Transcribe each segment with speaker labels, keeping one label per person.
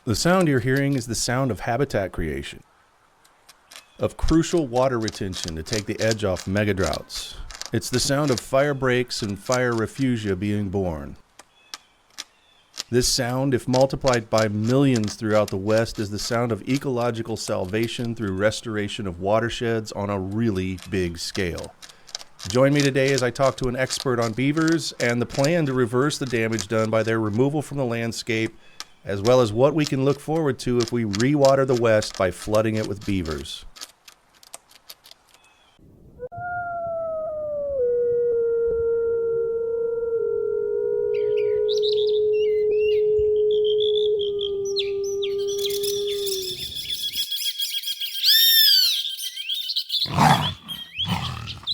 Speaker 1: The sound you're hearing is the sound of habitat creation, of crucial water retention to take the edge off mega droughts. It's the sound of fire breaks and fire refugia being born. This sound, if multiplied by millions throughout the West, is the sound of ecological salvation through restoration of watersheds on a really big scale. Join me today as I talk to an expert on beavers and the plan to reverse the damage done by their removal from the landscape, as well as what we can look forward to if we rewater the West by flooding it with beavers.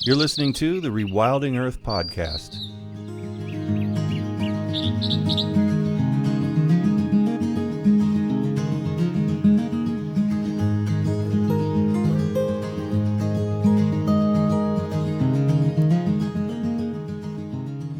Speaker 1: You're listening to the Rewilding Earth podcast.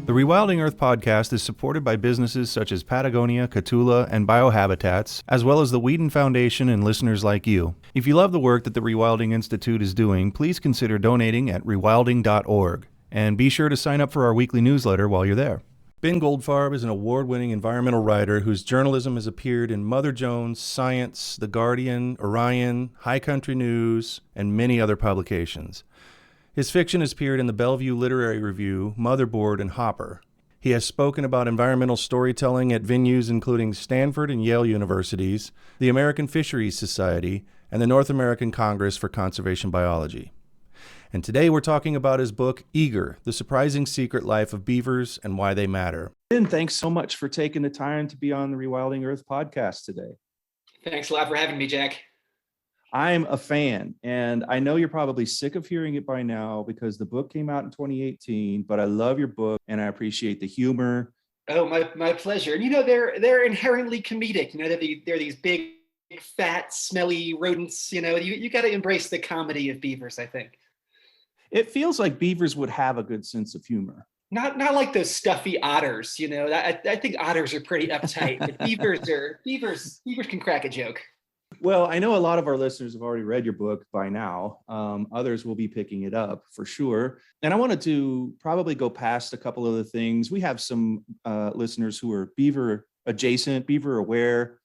Speaker 1: The Rewilding Earth podcast is supported by businesses such as Patagonia, Catula, and Biohabitats, as well as the Whedon Foundation and listeners like you. If you love the work that the Rewilding Institute is doing, please consider donating at rewilding.org. And be sure to sign up for our weekly newsletter while you're there. Ben Goldfarb is an award-winning environmental writer whose journalism has appeared in Mother Jones, Science, The Guardian, Orion, High Country News, and many other publications. His fiction has appeared in the Bellevue Literary Review, Motherboard, and Hopper. He has spoken about environmental storytelling at venues including Stanford and Yale Universities, the American Fisheries Society, and the North American Congress for Conservation Biology. And today we're talking about his book, Eager, The Surprising Secret Life of Beavers and Why They Matter. Ben, thanks so much for taking the time to be on the Rewilding Earth podcast today.
Speaker 2: Thanks a lot for having me, Jack.
Speaker 1: I'm a fan, and I know you're probably sick of hearing it by now because the book came out in 2018, but I love your book and I appreciate the humor.
Speaker 2: Oh, my pleasure. And they're inherently comedic. They're these big, fat, smelly rodents. You got to embrace the comedy of beavers, I think.
Speaker 1: It feels like beavers would have a good sense of humor.
Speaker 2: Not like those stuffy otters. I think otters are pretty uptight, but beavers can crack a joke.
Speaker 1: Well, I know a lot of our listeners have already read your book by now. Others will be picking it up for sure. And I wanted to probably go past a couple of the things. We have some listeners who are beaver adjacent, beaver aware,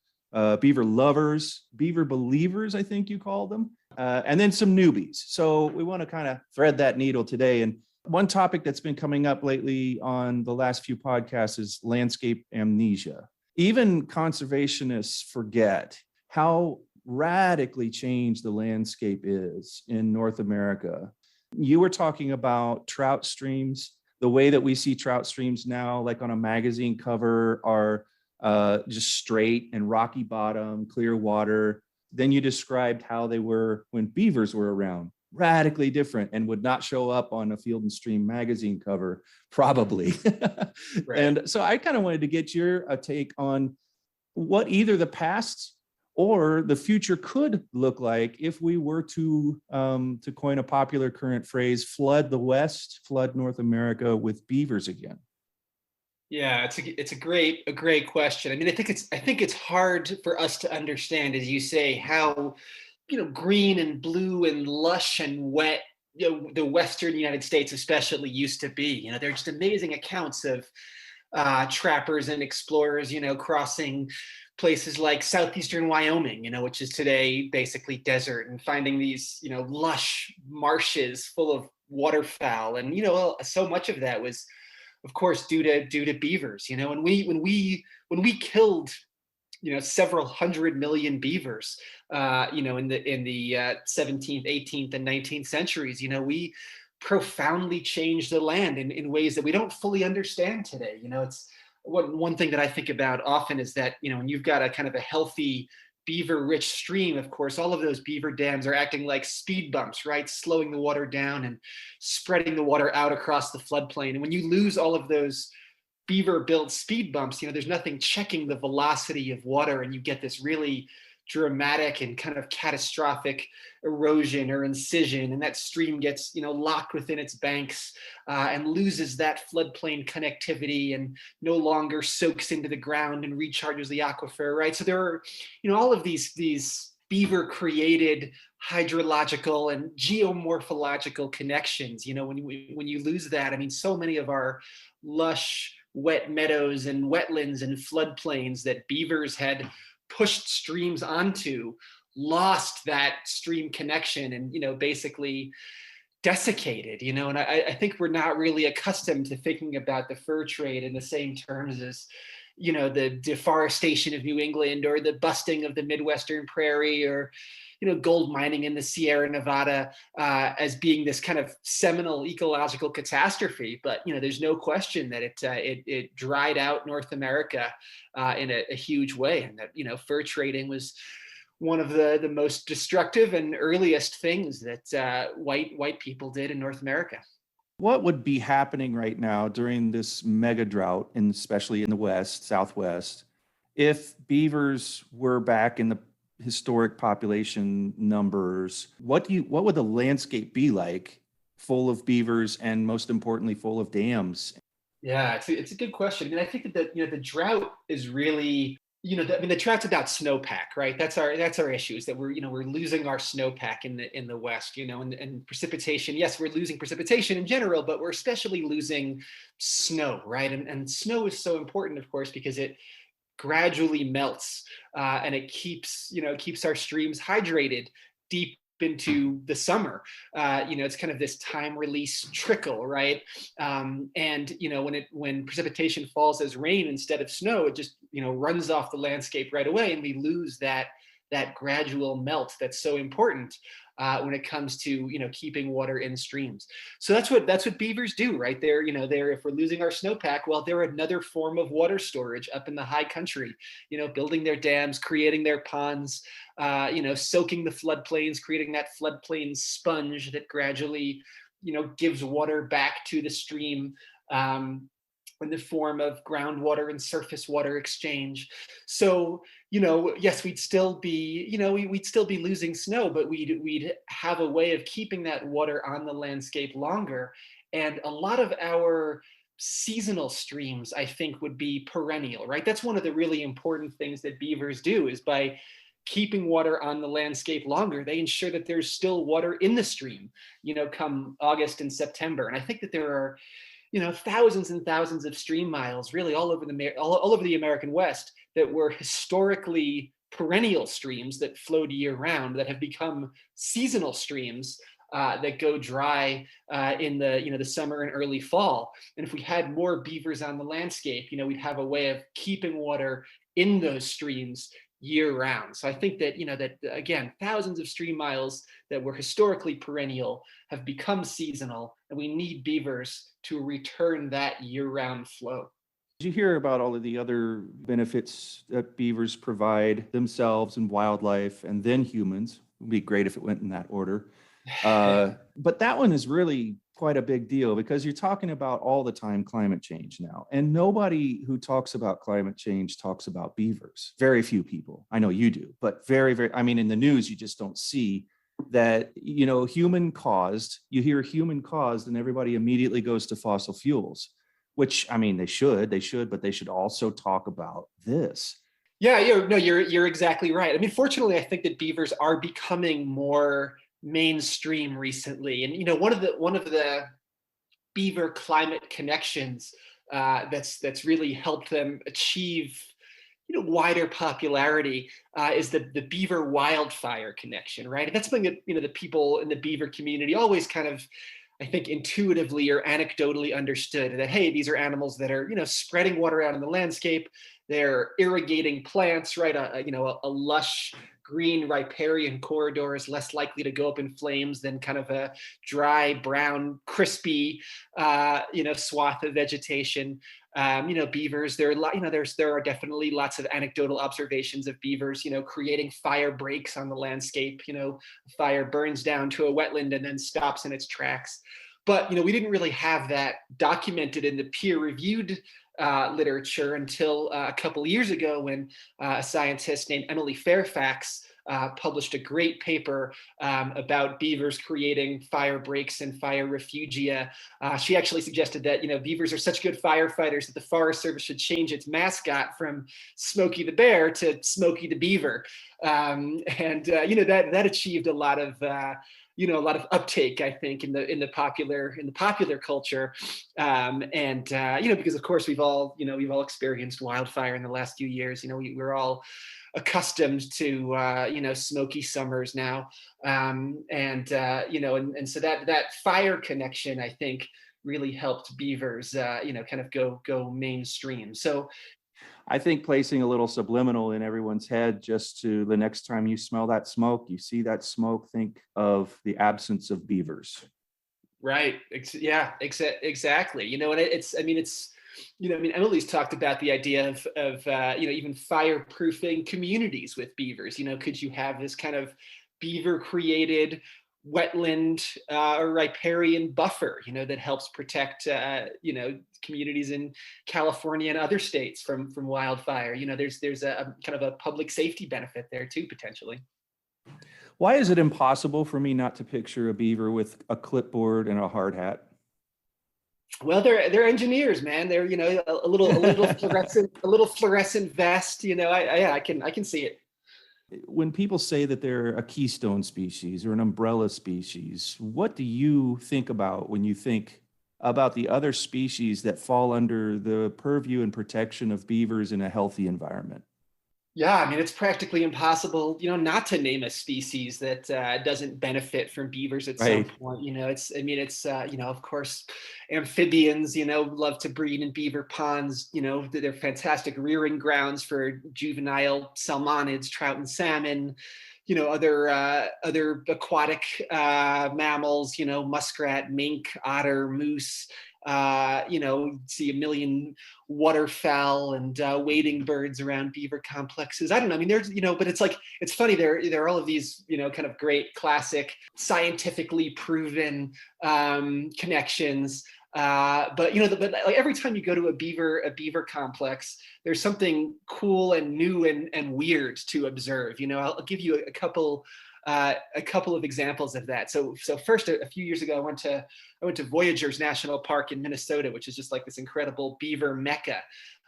Speaker 1: beaver lovers, beaver believers, I think you call them, and then some newbies. So we want to kind of thread that needle today. And one topic that's been coming up lately on the last few podcasts is landscape amnesia. Even conservationists forget how radically changed the landscape is in North America. You were talking about trout streams. The way that we see trout streams now, like on a magazine cover, are just straight and rocky bottom, clear water. Then you described how they were when beavers were around, radically different, and would not show up on a Field and Stream magazine cover, probably. Right. And so I kind of wanted to get your take on what either the past or the future could look like if we were to coin a popular current phrase, flood the West, flood North America with beavers again.
Speaker 2: Yeah, it's a great question. I mean, I think it's hard for us to understand, as you say, how green and blue and lush and wet the Western United States especially used to be. They're just amazing accounts of trappers and explorers, crossing places like southeastern Wyoming, which is today basically desert, and finding these, lush marshes full of waterfowl. And, so much of that was, of course, due to beavers. When we killed, several 100 million beavers, in the 17th, 18th, and 19th centuries, we profoundly changed the land in ways that we don't fully understand today. It's one thing that I think about often is that, when you've got a kind of a healthy beaver-rich stream, of course, all of those beaver dams are acting like speed bumps, right? Slowing the water down and spreading the water out across the floodplain. And when you lose all of those beaver-built speed bumps, there's nothing checking the velocity of water, and you get this really dramatic and kind of catastrophic erosion or incision, and that stream gets, locked within its banks, and loses that floodplain connectivity and no longer soaks into the ground and recharges the aquifer, right? So there are, all of these beaver created hydrological and geomorphological connections. When you lose that, I mean, so many of our lush wet meadows and wetlands and floodplains that beavers had pushed streams onto lost that stream connection and, basically desiccated, and I think we're not really accustomed to thinking about the fur trade in the same terms as, the deforestation of New England or the busting of the Midwestern prairie or, gold mining in the Sierra Nevada, as being this kind of seminal ecological catastrophe. But, there's no question that it dried out North America in a huge way. And that, fur trading was one of the most destructive and earliest things that white people did in North America.
Speaker 1: What would be happening right now during this mega drought, and especially in the West, Southwest, if beavers were back in the historic population numbers? What would the landscape be like, full of beavers and most importantly, full of dams?
Speaker 2: Yeah, it's a good question. I mean, I think that the drought is really, the drought's about snowpack, right? That's our issue, is that we're losing our snowpack in the West, and precipitation. Yes, we're losing precipitation in general, but we're especially losing snow, right? And snow is so important, of course, because it gradually melts, and it keeps our streams hydrated deep into the summer. It's kind of this time release trickle, right? And when precipitation falls as rain instead of snow, it just runs off the landscape right away, and we lose that gradual melt that's so important when it comes to keeping water in streams. So that's what beavers do, right? They're if we're losing our snowpack, well, they're another form of water storage up in the high country. Building their dams, creating their ponds, soaking the floodplains, creating that floodplain sponge that gradually gives water back to the stream. In the form of groundwater and surface water exchange. So, yes, we'd still be losing snow, but we'd have a way of keeping that water on the landscape longer. And a lot of our seasonal streams, I think, would be perennial, right? That's one of the really important things that beavers do, is by keeping water on the landscape longer, they ensure that there's still water in the stream, come August and September. And I think that there are thousands and thousands of stream miles, really all over the American West, that were historically perennial streams that flowed year round, that have become seasonal streams that go dry in the summer and early fall. And if we had more beavers on the landscape, we'd have a way of keeping water in those streams year round. So I think that, that again, thousands of stream miles that were historically perennial have become seasonal, and we need beavers to return that year-round flow.
Speaker 1: Did you hear about all of the other benefits that beavers provide themselves and wildlife, and then humans? It would be great if it went in that order. But that one is really quite a big deal, because you're talking about all the time climate change now. And nobody who talks about climate change talks about beavers. Very few people. I know you do, but very, very, I mean, in the news, you just don't see that, human caused. You hear human caused and everybody immediately goes to fossil fuels, which, I mean, they should, but they should also talk about this.
Speaker 2: Yeah, you're exactly right. I mean, fortunately, I think that beavers are becoming more mainstream recently, and one of the beaver climate connections that's really helped them achieve wider popularity is the beaver wildfire connection, right? And that's something that the people in the beaver community always kind of, I think, intuitively or anecdotally understood, that hey, these are animals that are spreading water out in the landscape. They're irrigating plants, right? A lush green riparian corridor is less likely to go up in flames than kind of a dry, brown, crispy, swath of vegetation. Beavers, there are definitely lots of anecdotal observations of beavers, creating fire breaks on the landscape. Fire burns down to a wetland and then stops in its tracks. But we didn't really have that documented in the peer-reviewed literature until a couple of years ago, when a scientist named Emily Fairfax published a great paper about beavers creating fire breaks and fire refugia. She actually suggested that beavers are such good firefighters that the Forest Service should change its mascot from Smokey the Bear to Smokey the Beaver, and that achieved a lot of uptake, I think, in the popular culture, because of course we've all experienced wildfire in the last few years. We're all accustomed to smoky summers now, and so that fire connection, I think, really helped beavers kind of go mainstream. So
Speaker 1: I think placing a little subliminal in everyone's head, just to the next time you smell that smoke, you see that smoke, think of the absence of beavers.
Speaker 2: Right. Yeah, exactly. Emily's talked about the idea of even fireproofing communities with beavers. Could you have this kind of beaver created wetland or riparian buffer, that helps protect, communities in California and other states from wildfire? There's a kind of a public safety benefit there too, potentially.
Speaker 1: Why is it impossible for me not to picture a beaver with a clipboard and a hard hat?
Speaker 2: Well, they're engineers, man. They're a little fluorescent vest. I can see it.
Speaker 1: When people say that they're a keystone species or an umbrella species, what do you think about when you think about the other species that fall under the purview and protection of beavers in a healthy environment?
Speaker 2: Yeah, it's practically impossible, not to name a species that doesn't benefit from beavers at some point. Of course, amphibians, love to breed in beaver ponds. They're fantastic rearing grounds for juvenile salmonids, trout, and salmon. Other aquatic mammals, muskrat, mink, otter, moose. See a million waterfowl and wading birds around beaver complexes. I don't know. There's, but it's funny. There are all of these, kind of great classic scientifically proven connections. But every time you go to a beaver complex, there's something cool and new and weird to observe. I'll give you a couple of examples of that. So first, a few years ago, I went to Voyageurs National Park in Minnesota, which is just like this incredible beaver mecca.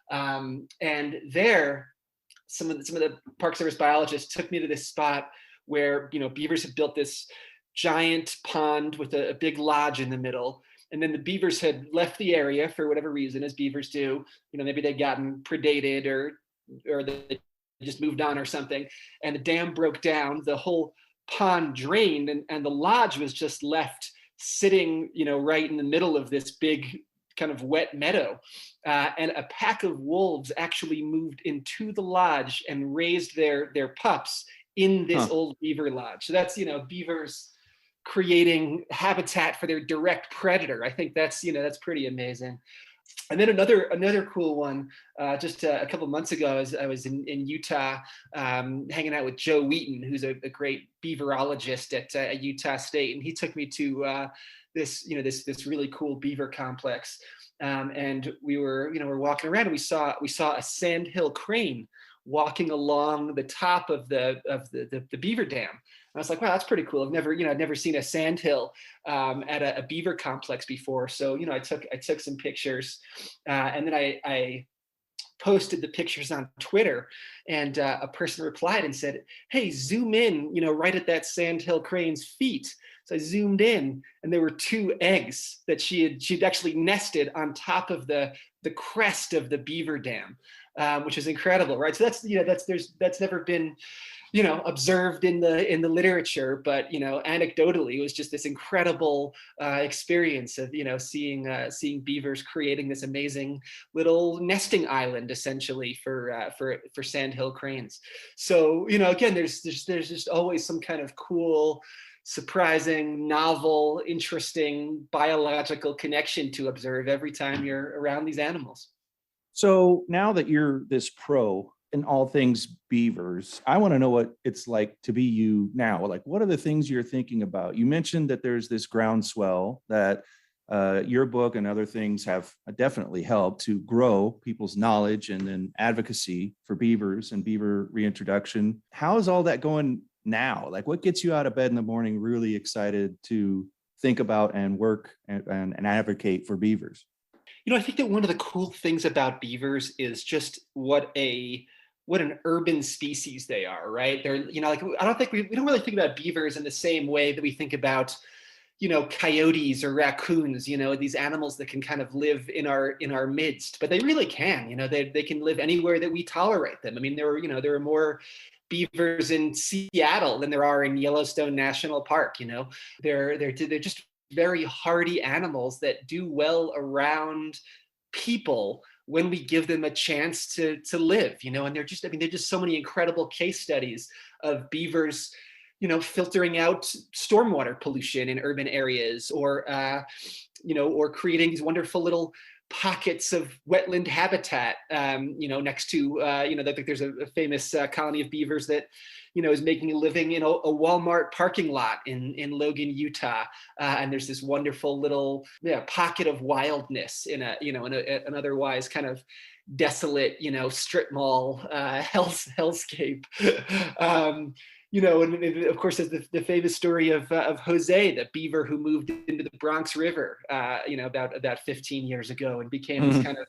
Speaker 2: And there, some of the Park Service biologists took me to this spot where beavers had built this giant pond with a big lodge in the middle. And then the beavers had left the area for whatever reason, as beavers do. Maybe they'd gotten predated or they just moved on or something. And the dam broke down. The whole pond drained, and the lodge was just left sitting, right in the middle of this big kind of wet meadow. And a pack of wolves actually moved into the lodge and raised their pups in this old beaver lodge. So that's, beavers creating habitat for their direct predator. I think that's pretty amazing. And then another cool one, just a couple of months ago, I was in Utah, hanging out with Joe Wheaton, who's a great beaverologist at Utah State, and he took me to this really cool beaver complex, and we're walking around, and we saw a sandhill crane walking along the top of the beaver dam. And I was like, wow, that's pretty cool. I've never seen a sandhill at a beaver complex before. So, I took some pictures, and then I posted the pictures on Twitter, and a person replied and said, hey, zoom in, right at that sandhill crane's feet. So I zoomed in, and there were 2 eggs that she'd actually nested on top of the crest of the beaver dam, which is incredible, right? So that's never been observed in the literature, but anecdotally, it was just this incredible experience of seeing beavers creating this amazing little nesting island, essentially, for sandhill cranes. So again, there's just always some kind of cool, surprising, novel, interesting biological connection to observe every time you're around these animals.
Speaker 1: So now that you're this pro in all things beavers, I want to know what it's like to be you now. Like, what are the things you're thinking about? You mentioned that there's this groundswell that Your book and other things have definitely helped to grow people's knowledge and then advocacy for beavers and beaver reintroduction. How is all that going now? Like, what gets you out of bed in the morning really excited to think about and work and advocate for beavers?
Speaker 2: I think that one of the cool things about beavers is just what an urban species they are, right? They're, like, I don't think we don't really think about beavers in the same way that we think about, coyotes or raccoons, these animals that can kind of live in our midst, but they really can, they can live anywhere that we tolerate them. I mean, there are more beavers in Seattle than there are in Yellowstone National Park. They're just very hardy animals that do well around people when we give them a chance to live, and they're just so many incredible case studies of beavers, filtering out stormwater pollution in urban areas, or or creating these wonderful little pockets of wetland habitat, next to, there's a famous colony of beavers that, is making a living in a Walmart parking lot in Logan, Utah. And there's this wonderful little pocket of wildness in an otherwise kind of desolate, strip mall hellscape. And of course, there's the famous story of Jose, the beaver who moved into the Bronx River, about 15 years ago, and became this kind of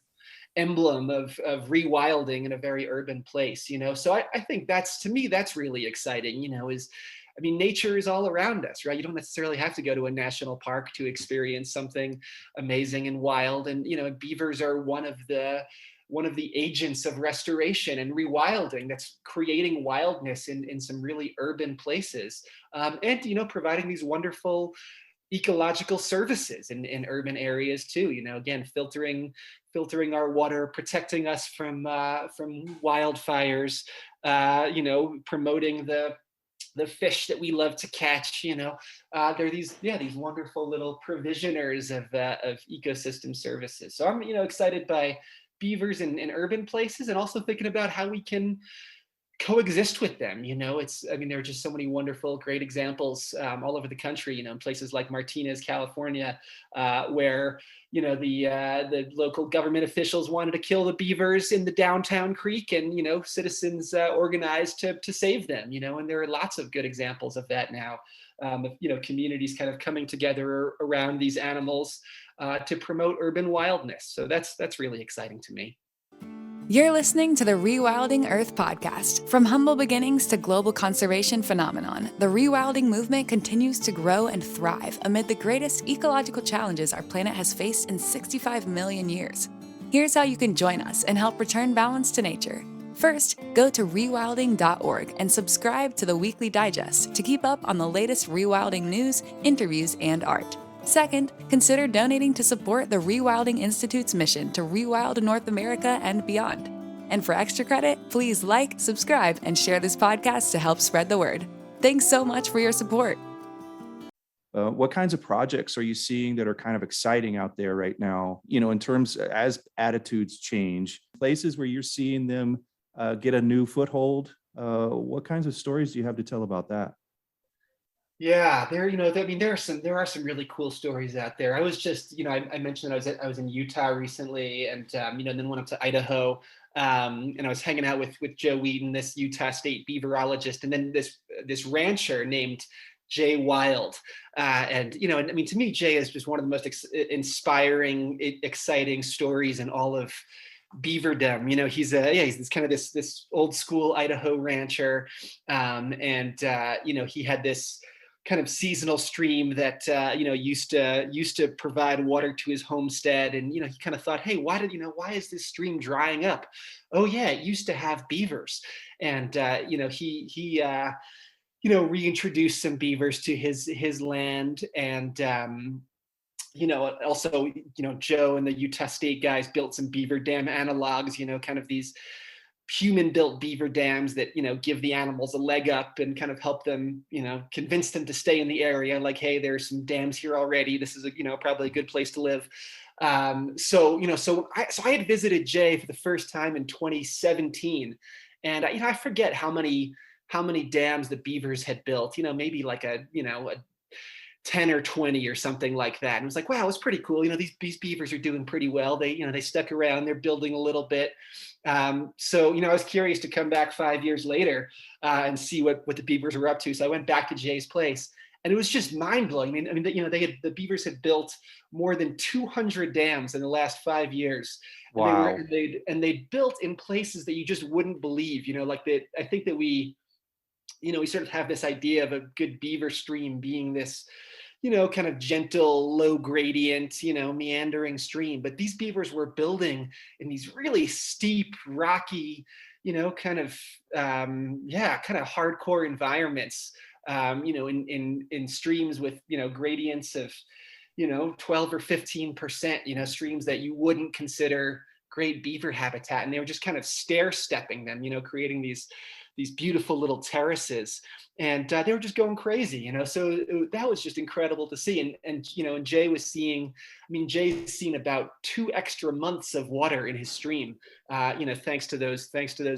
Speaker 2: emblem of rewilding in a very urban place. So I think to me, that's really exciting. Nature is all around us, right? You don't necessarily have to go to a national park to experience something amazing and wild. And beavers are one of the agents of restoration and rewilding that's creating wildness in some really urban places, and providing these wonderful ecological services in urban areas too. Again, filtering our water, protecting us from wildfires, promoting the fish that we love to catch. They're these wonderful little provisioners of ecosystem services. So I'm excited by beavers in urban places, and also thinking about how we can coexist with them. There are just so many wonderful, great examples all over the country, in places like Martinez, California, where, the local government officials wanted to kill the beavers in the downtown creek, and, citizens organized to save them, and there are lots of good examples of that now, of, communities kind of coming together around these animals to promote urban wildness. So that's really exciting to me.
Speaker 3: You're listening to the Rewilding Earth podcast. From humble beginnings to global conservation phenomenon, the rewilding movement continues to grow and thrive amid the greatest ecological challenges our planet has faced in 65 million years. Here's how you can join us and help return balance to nature. First, go to rewilding.org and subscribe to the weekly digest to keep up on the latest rewilding news, interviews, and art. Second, consider donating to support the Rewilding Institute's mission to rewild North America and beyond. And for extra credit, please like, subscribe, and share this podcast to help spread the word. Thanks so much for your support.
Speaker 1: What kinds of projects are you seeing that are kind of exciting out there right now, in terms as attitudes change, places where you're seeing them get a new foothold? What kinds of stories do you have to tell about that?
Speaker 2: Yeah, there are some really cool stories out there. I was just, I mentioned that I was in Utah recently, and then went up to Idaho, and I was hanging out with Joe Wheaton, this Utah State beaverologist, and then this rancher named Jay Wild, and to me, Jay is just one of the most inspiring, exciting stories in all of beaverdom. He's this kind of this old school Idaho rancher, and he had this kind of seasonal stream that used to provide water to his homestead, and he kind of thought, hey, why is this stream drying up? Oh yeah, it used to have beavers. And he reintroduced some beavers to his land, and also Joe and the Utah State guys built some beaver dam analogs, kind of these human-built beaver dams that give the animals a leg up and kind of help them, convince them to stay in the area. Like, hey, there's some dams here already. This is probably a good place to live. So I had visited Jay for the first time in 2017, and I forget how many dams the beavers had built. Maybe like a 10 or 20 or something like that. And it was like, wow, it's pretty cool. These beavers are doing pretty well. They stuck around, they're building a little bit. So, I was curious to come back 5 years later and see what the beavers were up to. So I went back to Jay's place, and it was just mind blowing. The beavers had built more than 200 dams in the last 5 years.
Speaker 1: Wow.
Speaker 2: And they built in places that you just wouldn't believe, I think that we sort of have this idea of a good beaver stream being this, kind of gentle, low gradient, meandering stream. But these beavers were building in these really steep, rocky, kind of hardcore environments, in streams with, gradients of, 12 or 15%, streams that you wouldn't consider great beaver habitat. And they were just kind of stair stepping them, creating these beautiful little terraces, and they were just going crazy, so that was just incredible to see. And Jay was seeing, Jay's seen about 2 extra months of water in his stream, thanks to those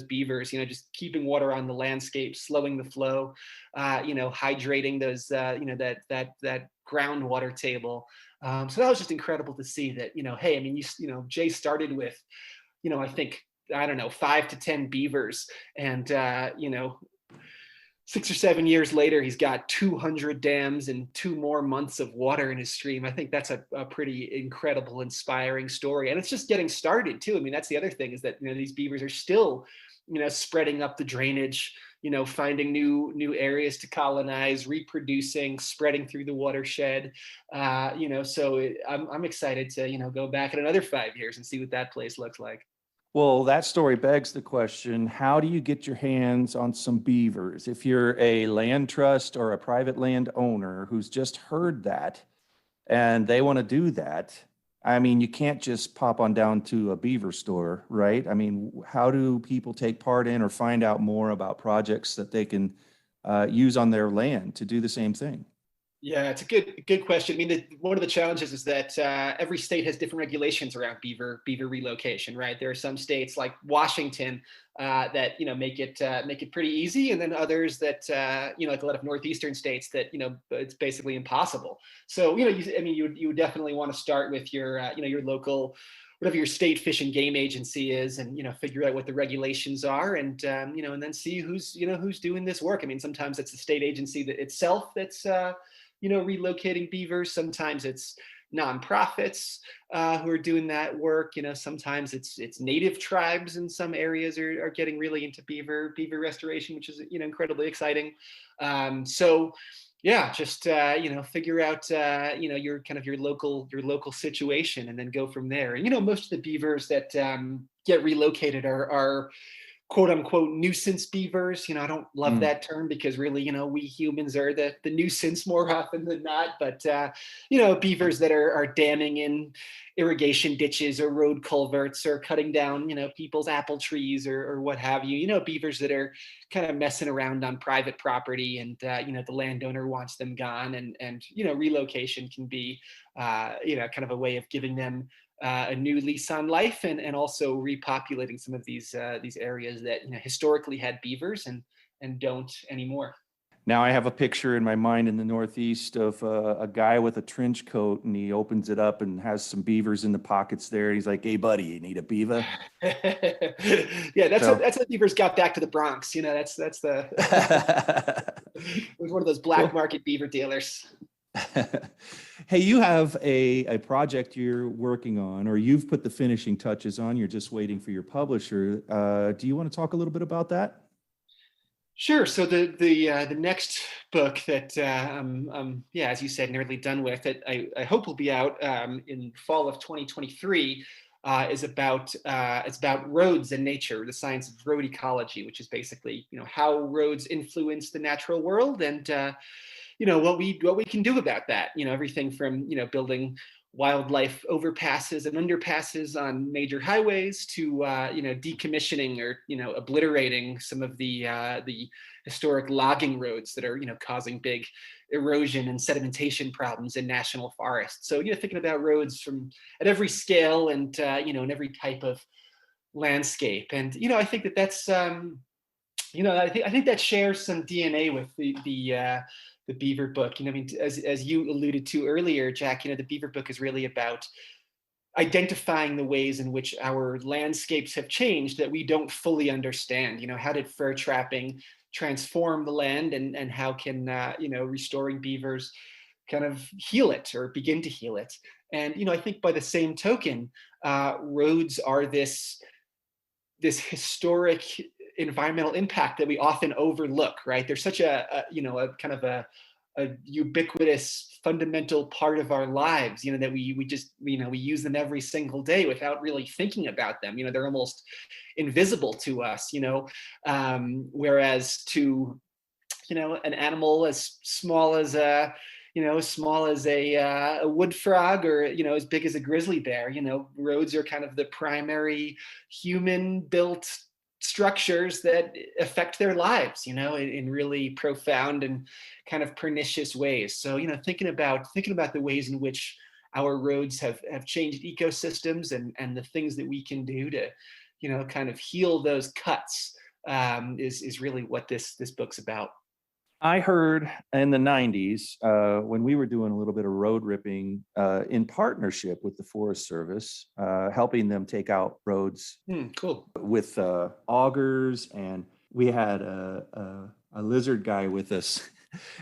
Speaker 2: beavers, just keeping water on the landscape, slowing the flow, hydrating those, that groundwater table. So that was just incredible to see that, hey, Jay started with, I think, I don't know, 5 to 10 beavers. And, 6 or 7 years later, he's got 200 dams and 2 more months of water in his stream. I think that's a pretty incredible, inspiring story. And it's just getting started too. That's the other thing, is that, these beavers are still, spreading up the drainage, finding new areas to colonize, reproducing, spreading through the watershed. So I'm excited to, go back in another 5 years and see what that place looks like.
Speaker 1: Well, that story begs the question, how do you get your hands on some beavers? If you're a land trust or a private land owner who's just heard that and they want to do that, you can't just pop on down to a beaver store, right? How do people take part in or find out more about projects that they can use on their land to do the same thing?
Speaker 2: Yeah, it's a good question. One of the challenges is that every state has different regulations around beaver relocation, right? There are some states like Washington that make it pretty easy, and then others that like a lot of northeastern states that it's basically impossible. So you would definitely want to start with your your local, whatever your state fish and game agency is, and figure out what the regulations are, and and then see who's doing this work. Sometimes it's the state agency itself that's relocating beavers. Sometimes it's nonprofits who are doing that work. Sometimes it's native tribes in some areas are getting really into beaver restoration, which is incredibly exciting. So yeah, just figure out your local situation, and then go from there. And most of the beavers that get relocated are quote unquote nuisance beavers. I don't love that term, because really, we humans are the nuisance more often than not. But beavers that are damming in irrigation ditches or road culverts, or cutting down people's apple trees or what have you. Beavers that are kind of messing around on private property, and the landowner wants them gone, and relocation can be kind of a way of giving them a new lease on life, and also repopulating some of these areas that historically had beavers and don't anymore.
Speaker 1: Now I have a picture in my mind in the Northeast of a guy with a trench coat, and he opens it up and has some beavers in the pockets there. He's like, "Hey, buddy, you need a beaver?"
Speaker 2: Yeah, that's how beavers got back to the Bronx. That's the it was one of those black market beaver dealers.
Speaker 1: Hey, you have a project you're working on, or you've put the finishing touches on. You're just waiting for your publisher. Do you want to talk a little bit about that?
Speaker 2: Sure. So the next book that as you said, nearly done with, that I hope will be out in fall of 2023, is about it's about roads and nature, the science of road ecology, which is basically how roads influence the natural world, and what we can do about that. Everything from building wildlife overpasses and underpasses on major highways to decommissioning or obliterating some of the historic logging roads that are causing big erosion and sedimentation problems in national forests. So thinking about roads at every scale, and in every type of landscape. And I think that's I think that shares some DNA with the the Beaver book. I mean, as you alluded to earlier, Jack, the Beaver book is really about identifying the ways in which our landscapes have changed that we don't fully understand. How did fur trapping transform the land, and how can restoring beavers kind of heal it or begin to heal it? And I think by the same token, roads are this historic environmental impact that we often overlook, right? They're such a kind of a ubiquitous fundamental part of our lives, that we just we use them every single day without really thinking about them. They're almost invisible to us, whereas to an animal as small as a wood frog, or as big as a grizzly bear, roads are kind of the primary human built structures that affect their lives, in really profound and kind of pernicious ways. So, thinking about the ways in which our roads have changed ecosystems, and the things that we can do to, kind of heal those cuts, is really what this book's about.
Speaker 1: I heard in the 90s, when we were doing a little bit of road ripping in partnership with the Forest Service, helping them take out roads
Speaker 2: Cool.
Speaker 1: with augers, and we had a lizard guy with us.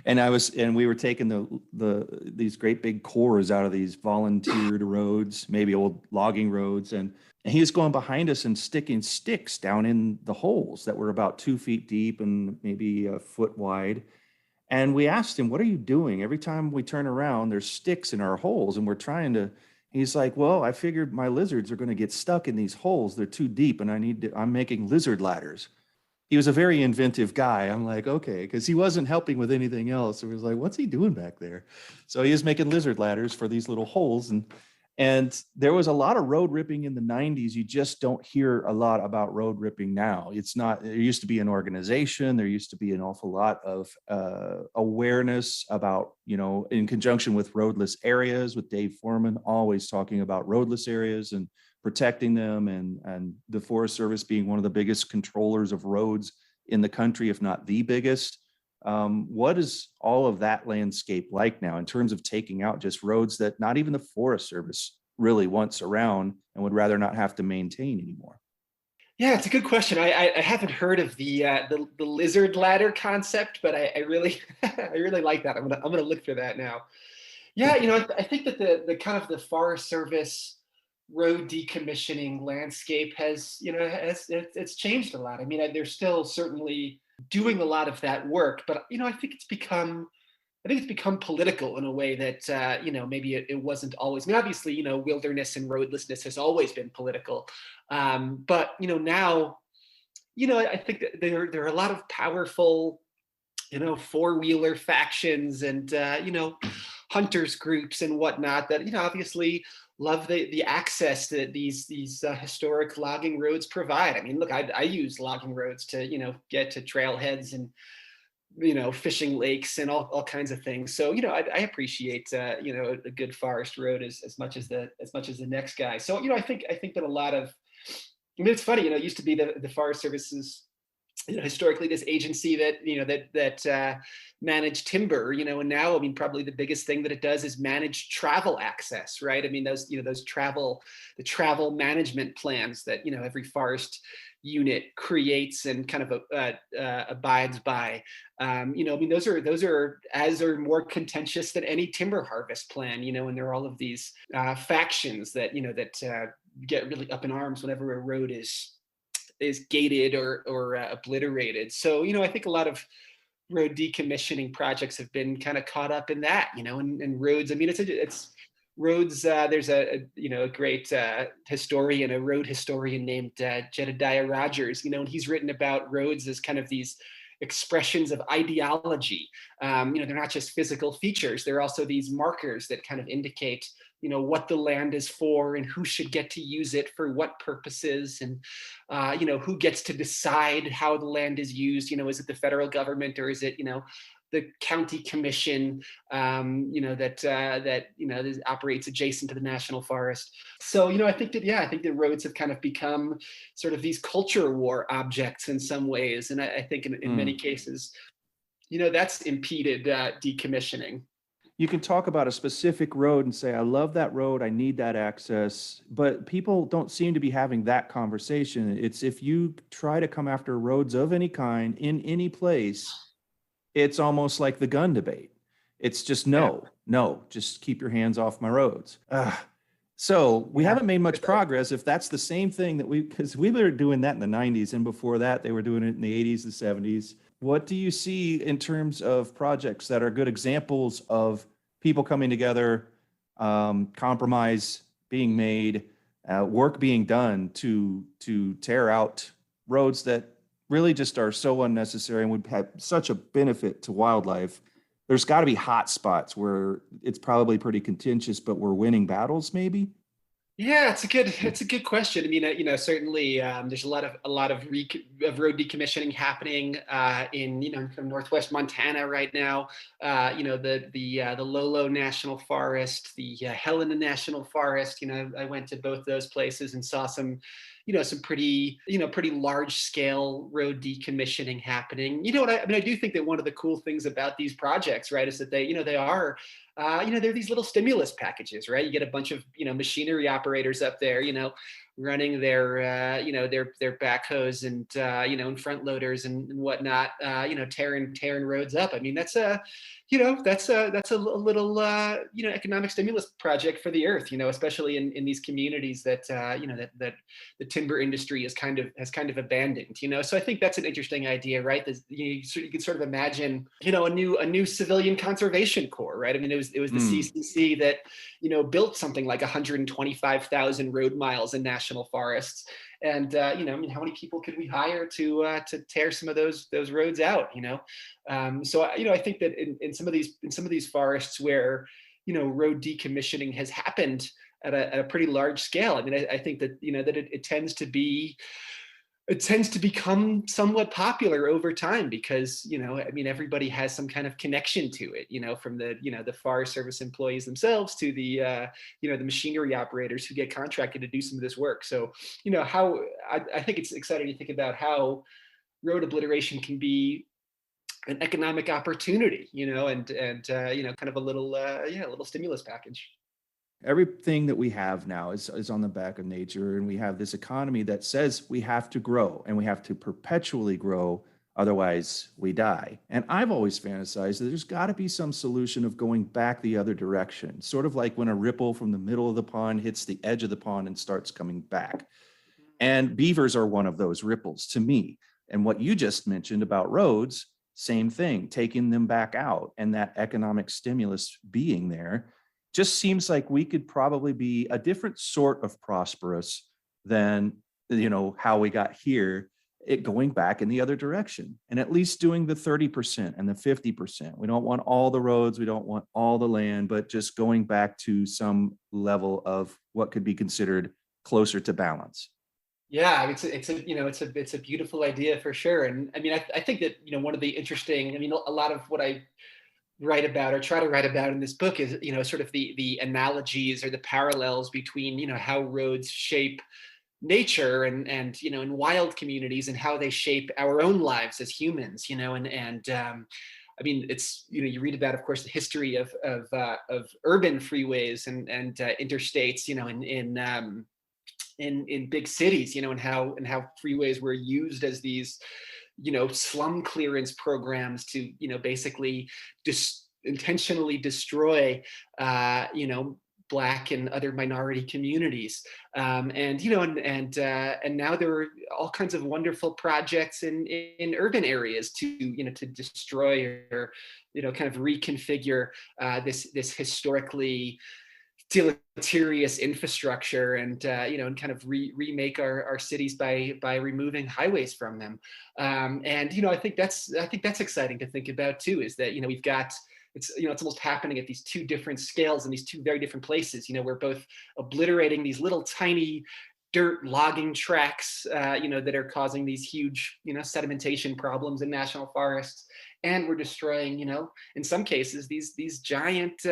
Speaker 1: And we were taking these great big cores out of these volunteered roads, maybe old logging roads, and he was going behind us and sticking sticks down in the holes that were about 2 feet deep and maybe a foot wide. And we asked him, "What are you doing? Every time we turn around, there's sticks in our holes, and we're trying to." He's like, "Well, I figured my lizards are going to get stuck in these holes. They're too deep, and I'm making lizard ladders." He was a very inventive guy. I'm like, okay, because he wasn't helping with anything else. So he was like, "What's he doing back there?" So he was making lizard ladders for these little holes. And there was a lot of road ripping in the 90s. You just don't hear a lot about road ripping now. It's not, there used to be an organization. There used to be an awful lot of awareness about, in conjunction with roadless areas, with Dave Foreman always talking about roadless areas and protecting them, and the Forest Service being one of the biggest controllers of roads in the country, if not the biggest. What is all of that landscape like now in terms of taking out just roads that not even the Forest Service really wants around and would rather not have to maintain anymore?
Speaker 2: Yeah, it's a good question. I haven't heard of the lizard ladder concept, but I really I really like that. I'm gonna look for that now. Yeah, I think that the kind of the Forest Service road decommissioning landscape has it's changed a lot. I mean, they're still certainly doing a lot of that work, but I think it's become political in a way that maybe it wasn't always. I mean, obviously, wilderness and roadlessness has always been political, but now, I think that there are a lot of powerful, four-wheeler factions and hunters groups and whatnot that obviously love the access that these historic logging roads provide. I mean, look, I use logging roads to get to trailheads and fishing lakes and all kinds of things. So I appreciate a good forest road as much as the next guy. So I think that a lot of, I mean, it's funny, it used to be the Forest Service's historically this agency that managed timber, and now, I mean, probably the biggest thing that it does is manage travel access, right? I mean, the travel management plans that every forest unit creates and kind of abides by. I mean, those are more contentious than any timber harvest plan, and there are all of these factions that get really up in arms whenever a road is gated or obliterated. So I think a lot of road decommissioning projects have been kind of caught up in that, and roads. I mean, it's roads. There's a great historian, a road historian named Jedediah Rogers, and he's written about roads as kind of these expressions of ideology. They're not just physical features. They're also these markers that kind of indicate what the land is for and who should get to use it for what purposes, and who gets to decide how the land is used. Is it the federal government, or is it the county commission that operates adjacent to the national forest? So I think that roads have kind of become sort of these culture war objects in some ways, and I think in many cases that's impeded decommissioning.
Speaker 1: You can talk about a specific road and say, I love that road, I need that access, but people don't seem to be having that conversation. It's if you try to come after roads of any kind in any place, it's almost like the gun debate. It's just no, just keep your hands off my roads. So we haven't made much progress if that's the same thing that because we were doing that in the 90s, and before that they were doing it in the 80s, the 70s. What do you see in terms of projects that are good examples of people coming together, compromise being made, work being done to tear out roads that really just are so unnecessary and would have such a benefit to wildlife? There's got to be hot spots where it's probably pretty contentious, but we're winning battles maybe.
Speaker 2: Yeah, it's a good question. I mean, certainly there's a lot of road decommissioning happening in from Northwest Montana right now. The Lolo National Forest, the Helena National Forest. I went to both those places and saw some pretty large scale road decommissioning happening. You know what I do think that one of the cool things about these projects, right, is that they are they're these little stimulus packages, right? You get a bunch of machinery operators up there, running their backhoes and and front loaders and whatnot, tearing roads up. I mean, that's a little economic stimulus project for the earth, especially in these communities that that the timber industry has kind of abandoned. So I think that's an interesting idea, right? You can sort of imagine a new civilian conservation corps, right? I mean, it was the CCC that built something like 125,000 road miles in national forests. And how many people could we hire to tear some of those roads out? So I think that in some of these forests where road decommissioning has happened at a pretty large scale, I mean, I think that that it tends to become somewhat popular over time because everybody has some kind of connection to it, from the Forest Service employees themselves to the the machinery operators who get contracted to do some of this work. So how I think it's exciting to think about how road obliteration can be an economic opportunity, and kind of a little stimulus package.
Speaker 1: Everything that we have now is on the back of nature, and we have this economy that says we have to grow and we have to perpetually grow, otherwise we die. And I've always fantasized that there's got to be some solution of going back the other direction, sort of like when a ripple from the middle of the pond hits the edge of the pond and starts coming back. And beavers are one of those ripples to me. And what you just mentioned about roads, same thing, taking them back out and that economic stimulus being there just seems like we could probably be a different sort of prosperous than how we got here, it going back in the other direction, and at least doing the 30% and the 50%. We don't want all the roads, we don't want all the land, but just going back to some level of what could be considered closer to balance.
Speaker 2: Yeah, it's a beautiful idea for sure. And I mean, I think that one of the interesting, a lot of what I write about or try to write about in this book is sort of the analogies or the parallels between how roads shape nature and in wild communities, and how they shape our own lives as humans. I mean, it's you read about, of course, the history of urban freeways and interstates in big cities, and how freeways were used as these slum clearance programs to basically intentionally destroy Black and other minority communities, and now there are all kinds of wonderful projects in urban areas to destroy or kind of reconfigure this historically deleterious infrastructure and kind of remake our cities by removing highways from them. I think that's exciting to think about too, is that we've got it's almost happening at these two different scales in these two very different places. We're both obliterating these little tiny dirt logging tracks that are causing these huge sedimentation problems in national forests, and we're destroying in some cases these giant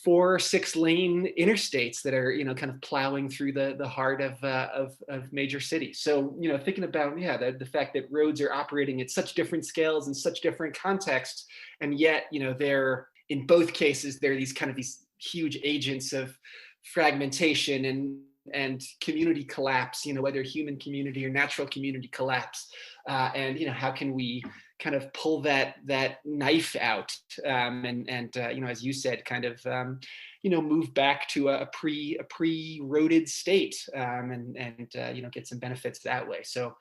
Speaker 2: 4 or 6 lane interstates that are, kind of plowing through the heart of major cities. So, thinking about, the fact that roads are operating at such different scales and such different contexts, and yet, they're, in both cases, they're these huge agents of fragmentation and community collapse, whether human community or natural community collapse. And, how can we kind of pull that knife out, and as you said, kind of move back to a pre-roaded state, and get some benefits that way. So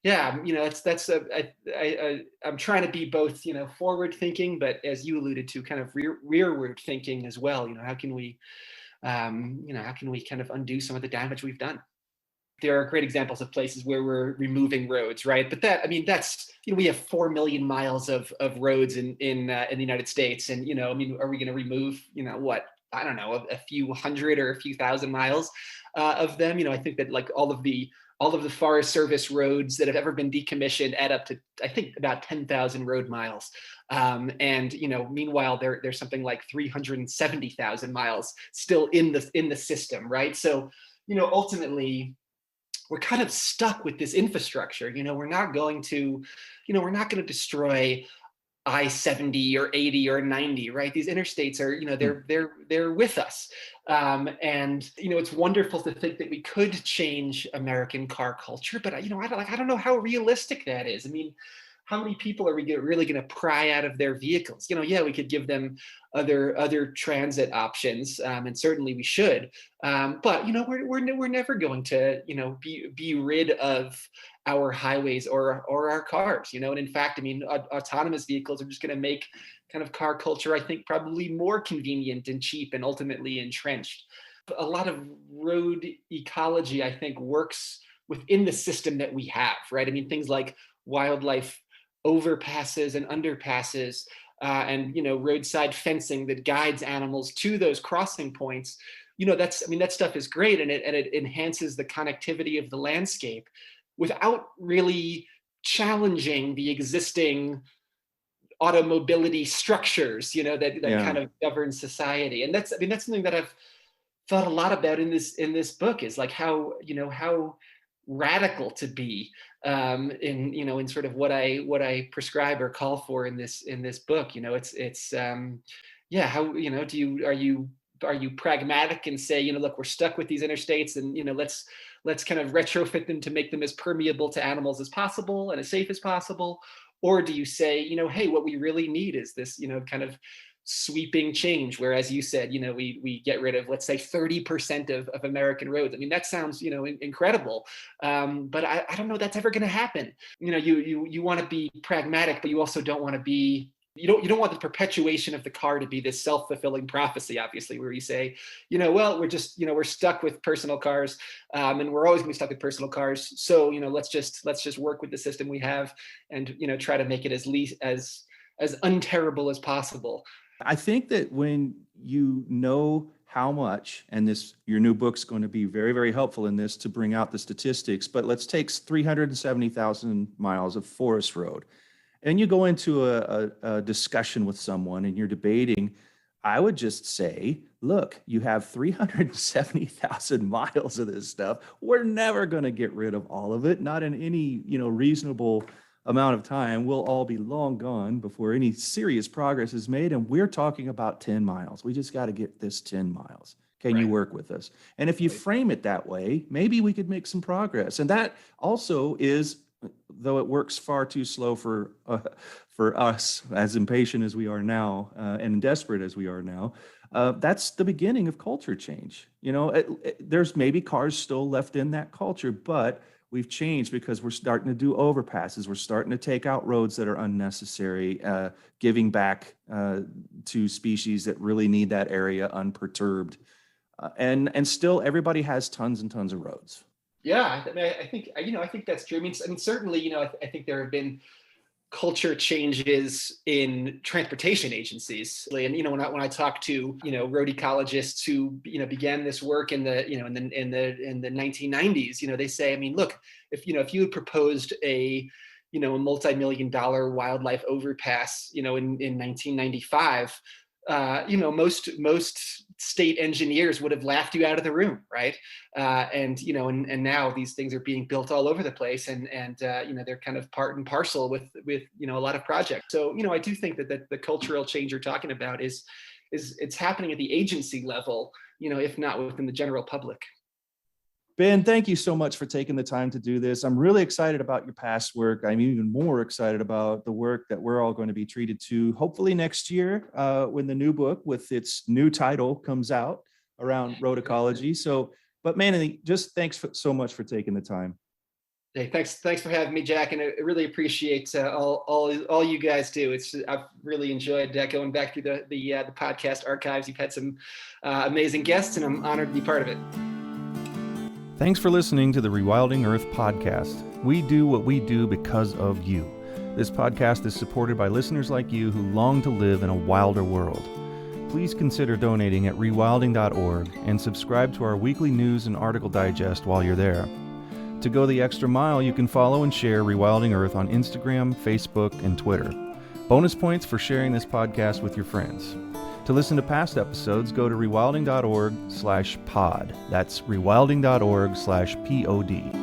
Speaker 2: I'm trying to be both forward thinking, but as you alluded to, kind of rearward thinking as well. How can we kind of undo some of the damage we've done? There are great examples of places where we're removing roads, right? But that's, we have 4 million miles of roads in the United States. And, are we going to remove, what, I don't know, a few hundred or a few thousand miles of them? I think that like all of the Forest Service roads that have ever been decommissioned add up to, I think, about 10,000 road miles. And meanwhile, there's something like 370,000 miles still in the system, right? So, ultimately, we're kind of stuck with this infrastructure. We're not going to destroy I-70 or 80 or 90, right? These interstates are, they're with us. And, it's wonderful to think that we could change American car culture, but I don't know how realistic that is. I mean, how many people are we really going to pry out of their vehicles? We could give them other transit options, and certainly we should. But we're never going to be rid of our highways or our cars. And in fact, autonomous vehicles are just going to make kind of car culture, I think, probably more convenient and cheap and ultimately entrenched. A lot of road ecology, I think, works within the system that we have, right? Things like wildlife overpasses and underpasses, and roadside fencing that guides animals to those crossing points. That stuff is great, and it enhances the connectivity of the landscape without really challenging the existing automobility structures, that kind of govern society. And that's something that I've thought a lot about in this book, is like how radical to be in sort of what I prescribe or call for in this book. Are you pragmatic and say, look, we're stuck with these interstates, and let's kind of retrofit them to make them as permeable to animals as possible and as safe as possible? Or do you say, hey, what we really need is this, kind of sweeping change, where, as you said, we get rid of, let's say, 30% of American roads. That sounds, incredible, but I don't know that's ever going to happen. You want to be pragmatic, but you also don't want to be, you don't want the perpetuation of the car to be this self-fulfilling prophecy, obviously, where you say, well, we're just, we're stuck with personal cars, and we're always going to be stuck with personal cars. So, let's just work with the system we have, and try to make it as unterrible as possible.
Speaker 1: I think that when you know how much, and your new book's going to be very, very helpful in this to bring out the statistics, but let's take 370,000 miles of forest road, and you go into a discussion with someone and you're debating, I would just say, look, you have 370,000 miles of this stuff. We're never going to get rid of all of it, not in any, reasonable amount of time. We'll all be long gone before any serious progress is made. And we're talking about 10 miles. We just got to get this 10 miles. Can you work with us? And if you frame it that way, maybe we could make some progress. And that also is, though it works far too slow for us, as impatient as we are now, and desperate as we are now, that's the beginning of culture change. There's maybe cars still left in that culture, but we've changed because we're starting to do overpasses. We're starting to take out roads that are unnecessary, giving back to species that really need that area unperturbed. And still everybody has tons and tons of roads.
Speaker 2: Yeah, I think that's true. Certainly, I think there have been culture changes in transportation agencies. And when I talk to road ecologists who began this work in the in the 1990s, they say, look, if you had proposed a multi-million-dollar wildlife overpass in 1995, most state engineers would have laughed you out of the room, right? And now these things are being built all over the place, and they're kind of part and parcel with a lot of projects. So I do think that the cultural change you're talking about is it's happening at the agency level, if not within the general public.
Speaker 1: Ben, thank you so much for taking the time to do this. I'm really excited about your past work. I'm even more excited about the work that we're all going to be treated to, hopefully next year, when the new book with its new title comes out around road ecology. But man, just thanks so much for taking the time.
Speaker 2: Hey, thanks for having me, Jack, and I really appreciate all you guys do. I've really enjoyed going back through the podcast archives. You've had some amazing guests, and I'm honored to be part of it.
Speaker 1: Thanks for listening to the Rewilding Earth podcast. We do what we do because of you. This podcast is supported by listeners like you who long to live in a wilder world. Please consider donating at rewilding.org and subscribe to our weekly news and article digest while you're there. To go the extra mile, you can follow and share Rewilding Earth on Instagram, Facebook, and Twitter. Bonus points for sharing this podcast with your friends. To listen to past episodes, go to rewilding.org/pod. That's rewilding.org/pod.